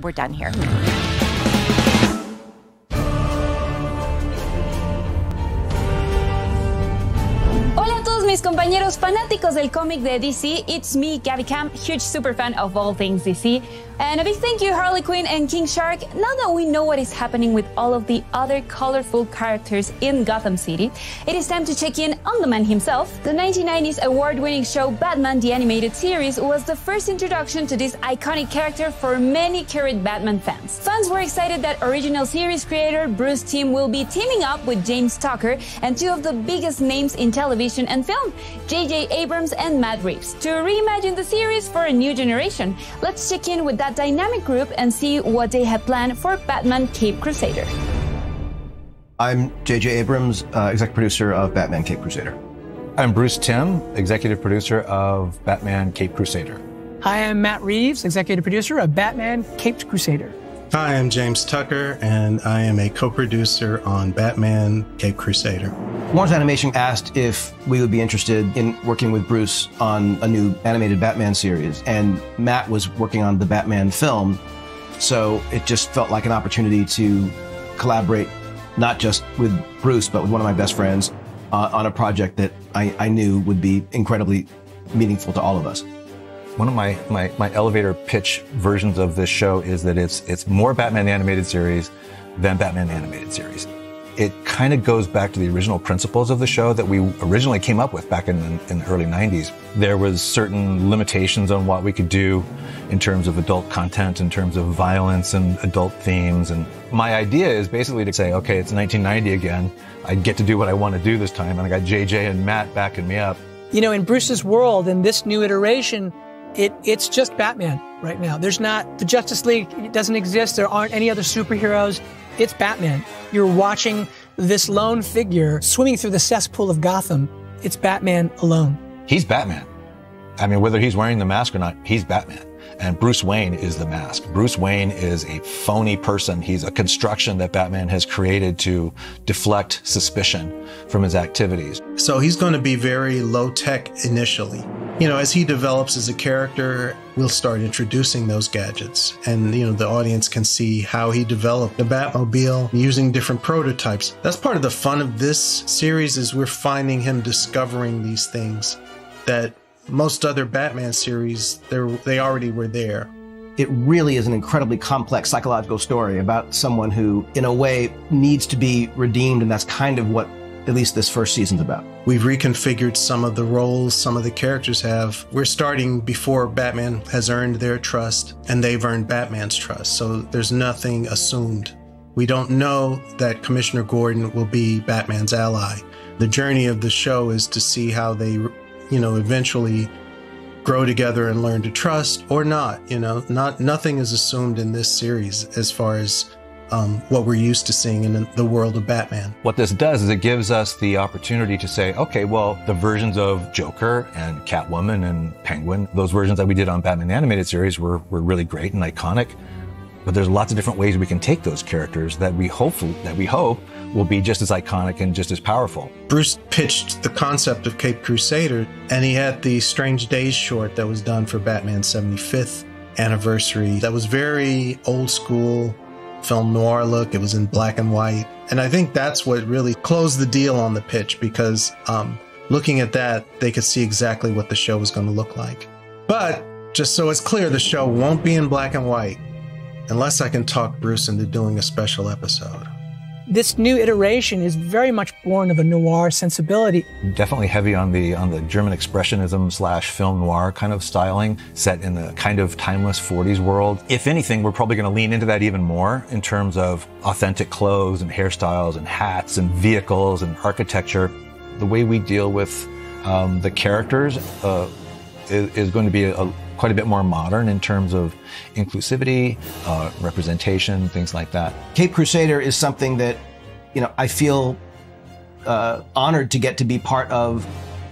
We're done here. Mis compañeros fanáticos del cómic de DC, it's me, Gabby Camp, huge super fan of all things DC. And a big thank you, Harley Quinn and King Shark. Now that we know what is happening with all of the other colorful characters in Gotham City, it is time to check in on the man himself. The 1990s award-winning show Batman the Animated Series was the first introduction to this iconic character for many current Batman fans. Fans were excited that original series creator Bruce Timm will be teaming up with James Tucker and two of the biggest names in television and film, J.J. Abrams and Matt Reeves, to reimagine the series for a new generation. Let's check in with that dynamic group and see what they have planned for Batman Cape Crusader. I'm J.J. Abrams, executive producer of Batman Cape Crusader. I'm Bruce Timm, executive producer of Batman Cape Crusader. Hi, I'm Matt Reeves, executive producer of Batman Cape Crusader. Hi, I'm James Tucker, and I am a co-producer on Batman Cape Crusader. Warner's Animation asked if we would be interested in working with Bruce on a new animated Batman series, and Matt was working on the Batman film, so it just felt like an opportunity to collaborate not just with Bruce, but with one of my best friends on a project that I knew would be incredibly meaningful to all of us. One of my elevator pitch versions of this show is that it's more Batman the Animated Series than Batman the Animated Series. It kind of goes back to the original principles of the show that we originally came up with back in the early 90s. There was certain limitations on what we could do in terms of adult content, in terms of violence and adult themes. And my idea is basically to say, okay, it's 1990 again. I get to do what I want to do this time. And I got JJ and Matt backing me up. You know, in Bruce's world, in this new iteration, it's just Batman right now. There's not, the Justice League, it doesn't exist. There aren't any other superheroes. It's Batman. You're watching this lone figure swimming through the cesspool of Gotham. It's Batman alone. He's Batman. I mean, whether he's wearing the mask or not, he's Batman. And Bruce Wayne is the mask. Bruce Wayne is a phony person. He's a construction that Batman has created to deflect suspicion from his activities. So he's going to be very low-tech initially. You know, as he develops as a character, we'll start introducing those gadgets. And, you know, the audience can see how he developed the Batmobile using different prototypes. That's part of the fun of this series, is we're finding him discovering these things that most other Batman series, they already were there. It really is an incredibly complex psychological story about someone who, in a way, needs to be redeemed, and that's kind of what at least this first season's about. We've reconfigured some of the roles some of the characters have. We're starting before Batman has earned their trust, and they've earned Batman's trust, so there's nothing assumed. We don't know that Commissioner Gordon will be Batman's ally. The journey of the show is to see how they, you know, eventually grow together and learn to trust or not. You know, nothing is assumed in this series as far as what we're used to seeing in the world of Batman. What this does is it gives us the opportunity to say, okay, well, the versions of Joker and Catwoman and Penguin, those versions that we did on Batman the Animated Series were really great and iconic. But there's lots of different ways we can take those characters that we hope will be just as iconic and just as powerful. Bruce pitched the concept of Cape Crusader, and he had the Strange Days short that was done for Batman's 75th anniversary. That was very old school film noir look. It was in black and white. And I think that's what really closed the deal on the pitch, because looking at that, they could see exactly what the show was going to look like. But just so it's clear, the show won't be in black and white unless I can talk Bruce into doing a special episode. This new iteration is very much born of a noir sensibility. Definitely heavy on the German expressionism / film noir kind of styling, set in the kind of timeless 40s world. If anything, we're probably going to lean into that even more in terms of authentic clothes and hairstyles and hats and vehicles and architecture. The way we deal with the characters is going to be quite a bit more modern in terms of inclusivity, representation, things like that. Cape Crusader is something that, you know, I feel honored to get to be part of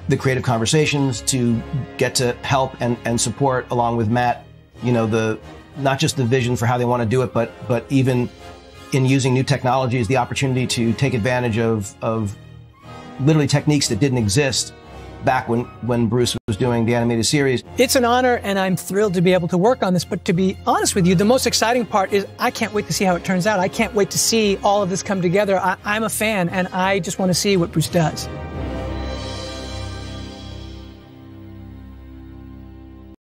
the creative conversations, to get to help and support along with Matt, you know, not just the vision for how they want to do it, but even in using new technologies, the opportunity to take advantage of literally techniques that didn't exist back when Bruce was doing the animated series. It's an honor, and I'm thrilled to be able to work on this. But to be honest with you, the most exciting part is I can't wait to see how it turns out. I can't wait to see all of this come together. I'm a fan, and I just want to see what Bruce does.